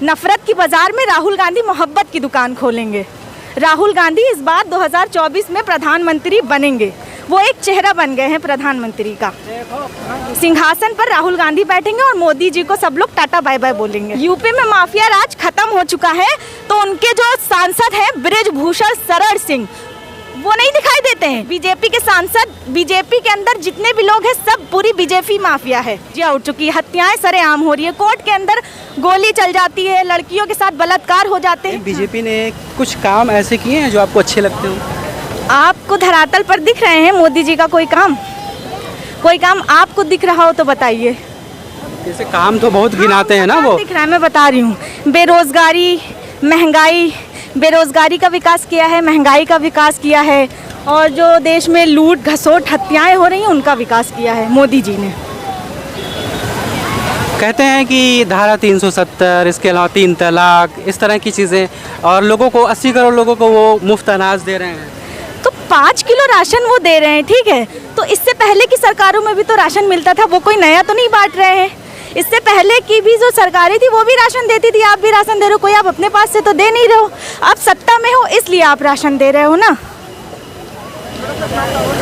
नफरत की बाजार में राहुल गांधी मोहब्बत की दुकान खोलेंगे। राहुल गांधी इस बार 2024 में प्रधानमंत्री बनेंगे। वो एक चेहरा बन गए हैं प्रधानमंत्री का। सिंहासन पर राहुल गांधी बैठेंगे और मोदी जी को सब लोग टाटा बाय बाय बोलेंगे। यूपी में माफिया राज खत्म हो चुका है, तो उनके जो सांसद हैं बृजभूषण शरण सिंह, वो नहीं दिखाई देते हैं। बीजेपी के सांसद, बीजेपी के अंदर जितने भी लोग हैं सब पूरी बीजेपी माफिया है। जी उठ चुकी है, हत्याएं सरेआम हो रही है, कोर्ट के अंदर गोली चल जाती है, लड़कियों के साथ बलात्कार हो जाते हैं। बीजेपी ने कुछ काम ऐसे किए हैं जो आपको अच्छे लगते हो? आपको धरातल पर दिख रहे हैं मोदी जी का कोई काम? कोई काम आपको दिख रहा हो तो बताइए। जैसे काम तो बहुत गिनाते हैं ना, वो दिख रहा है, मैं बता रही हूँ। बेरोजगारी, महंगाई, बेरोजगारी का विकास किया है, महंगाई का विकास किया है, और जो देश में लूट घसोट हत्याएं हो रही हैं उनका विकास किया है मोदी जी ने। कहते हैं कि धारा 370, इसके अलावा 3 तलाक, इस तरह की चीज़ें, और लोगों को 80 करोड़ लोगों को वो मुफ्त अनाज दे रहे हैं। तो 5 किलो राशन वो दे रहे हैं, ठीक है। तो इससे पहले की सरकारों में भी तो राशन मिलता था, वो कोई नया तो नहीं बांट रहे हैं। इससे पहले की भी जो सरकारें थी वो भी राशन देती थी, आप भी राशन दे रहे हो, कोई आप अपने पास से तो दे नहीं रहे हो। आप सत्ता में हो इसलिए आप राशन दे रहे हो ना।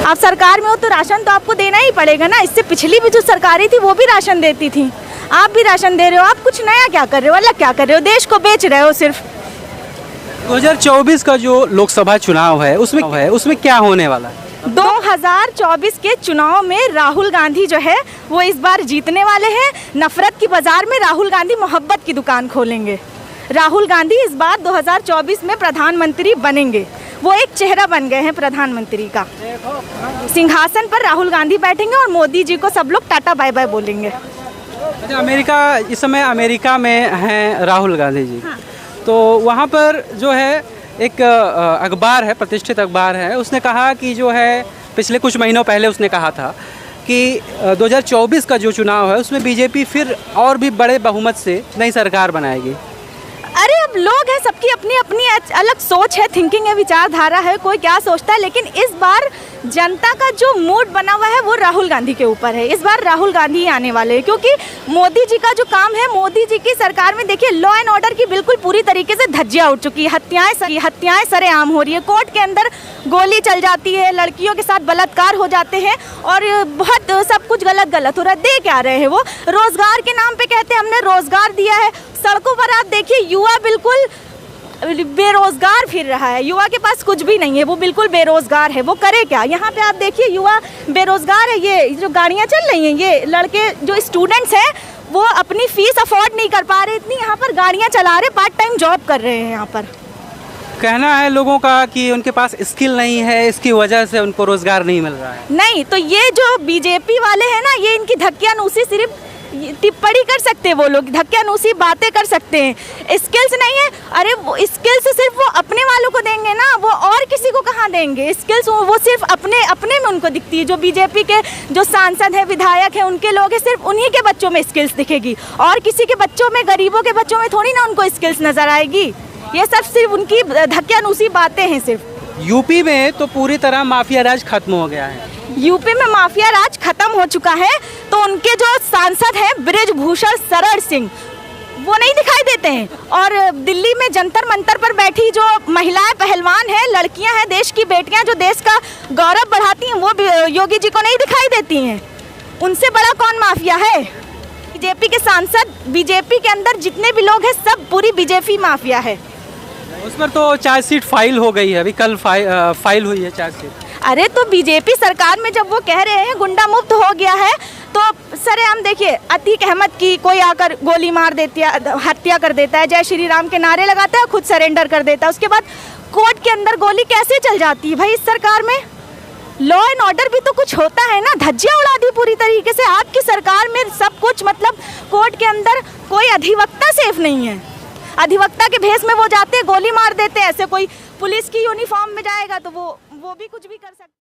आप सरकार में हो तो राशन तो आपको देना ही पड़ेगा ना। इससे पिछली भी जो सरकारें थी वो भी राशन देती थी, आप भी राशन दे रहे हो। आप कुछ नया क्या कर रहे हो, अलग क्या कर रहे हो? देश को बेच रहे हो सिर्फ। 2024 का जो लोकसभा चुनाव है उसमें क्या होने वाला है? 2024 के चुनाव में राहुल गांधी जो है वो इस बार जीतने वाले हैं। नफरत की बाजार में राहुल गांधी मोहब्बत की दुकान खोलेंगे। राहुल गांधी इस बार 2024 में प्रधानमंत्री बनेंगे। वो एक चेहरा बन गए हैं प्रधानमंत्री का। सिंहासन पर राहुल गांधी बैठेंगे और मोदी जी को सब लोग टाटा बाय बाय बोलेंगे। अच्छा, अमेरिका, इस समय अमेरिका में हैं राहुल गांधी जी। हाँ। तो वहाँ पर जो है एक अखबार है, प्रतिष्ठित अखबार है, उसने कहा कि जो है पिछले कुछ महीनों पहले उसने कहा था कि 2024 का जो चुनाव है उसमें बीजेपी फिर और भी बड़े बहुमत से नई सरकार बनाएगी। अरे अब लोग हैं, सबकी अपनी अपनी अलग सोच है, थिंकिंग है, विचारधारा है, कोई क्या सोचता है। लेकिन इस बार जनता का जो मूड बना हुआ है वो राहुल गांधी के ऊपर है। इस बार राहुल गांधी ही आने वाले हैं, क्योंकि मोदी जी का जो काम है, मोदी जी की सरकार में देखिए लॉ एंड ऑर्डर की बिल्कुल पूरी तरीके से धज्जियां उठ चुकी है। हत्याएं सरेआम हो रही है, कोर्ट के अंदर गोली चल जाती है, लड़कियों के साथ बलात्कार हो जाते हैं, और बहुत सब कुछ गलत हो रहा है। दे क्या रहे हैं वो? रोजगार के नाम पे कहते हैं हमने रोजगार दिया है। सड़कों पर आप देखिए युवा बिल्कुल बेरोजगार फिर रहा है, युवा के पास कुछ भी नहीं है, वो बिल्कुल बेरोजगार है। वो करे क्या? यहाँ पे आप देखिए युवा बेरोजगार है। ये जो गाड़ियाँ चल रही हैं, ये लड़के जो स्टूडेंट्स हैं वो अपनी फीस अफोर्ड नहीं कर पा रहे, इतनी यहाँ पर गाड़ियाँ चला रहे, पार्ट टाइम जॉब कर रहे हैं। यहाँ पर कहना है लोगों का कि उनके पास स्किल नहीं है, इसकी वजह से उनको रोजगार नहीं मिल रहा है। नहीं, तो ये जो बीजेपी वाले हैं ना, ये इनकी धक्कियानूसी सिर्फ टिप्पणी कर सकते हैं, वो लोग धक्कियानूसी बातें कर सकते हैं, स्किल्स नहीं है। अरे वो स्किल्स सिर्फ वो अपने वालों को देंगे ना, वो और किसी को कहाँ देंगे स्किल्स? वो सिर्फ अपने में उनको दिखती है। जो बीजेपी के जो सांसद हैं, विधायक हैं, उनके लोग हैं, सिर्फ उन्हीं के बच्चों में स्किल्स दिखेगी, और किसी के बच्चों में, गरीबों के बच्चों में थोड़ी ना उनको स्किल्स नजर आएगी। ये सब सिर्फ उनकी धक्कियानूसी बातें हैं सिर्फ। यूपी में तो पूरी तरह माफिया राज खत्म हो गया है। यूपी में माफिया राज खत्म हो चुका है, तो उनके जो सांसद हैं बृजभूषण शरण सिंह, वो नहीं दिखाई देते हैं। और दिल्ली में जंतर मंतर पर बैठी जो महिलाएं पहलवान हैं, लड़कियां हैं, देश की बेटियां जो देश का गौरव बढ़ाती हैं, वो योगी जी को नहीं दिखाई देती हैं। उनसे बड़ा कौन माफिया है? बीजेपी के सांसद, बीजेपी के अंदर जितने भी लोग हैं सब पूरी बीजेपी माफिया है। उस पर तो चार्जशीट फाइल हो गई है, अभी कल फाइल हुई है चार्जशीट। अरे तो बीजेपी सरकार में जब वो कह रहे हैं गुंडा मुक्त हो गया है, तो सरेआम देखिए अतीक अहमद की कोई आकर गोली मार देती है, हत्या कर देता है, जय श्री राम के नारे लगाता है, खुद सरेंडर कर देता है। उसके बाद कोर्ट के अंदर गोली कैसे चल जाती है भाई? इस सरकार में लॉ एंड ऑर्डर भी तो कुछ होता है ना। धज्जियां उड़ा दी पूरी तरीके से आपकी सरकार में सब कुछ। मतलब कोर्ट के अंदर कोई अधिवक्ता सेफ नहीं है, अधिवक्ता के भेष में वो जाते गोली मार देते। ऐसे कोई पुलिस की यूनिफॉर्म में जाएगा तो वो भी कुछ भी कर सकता है।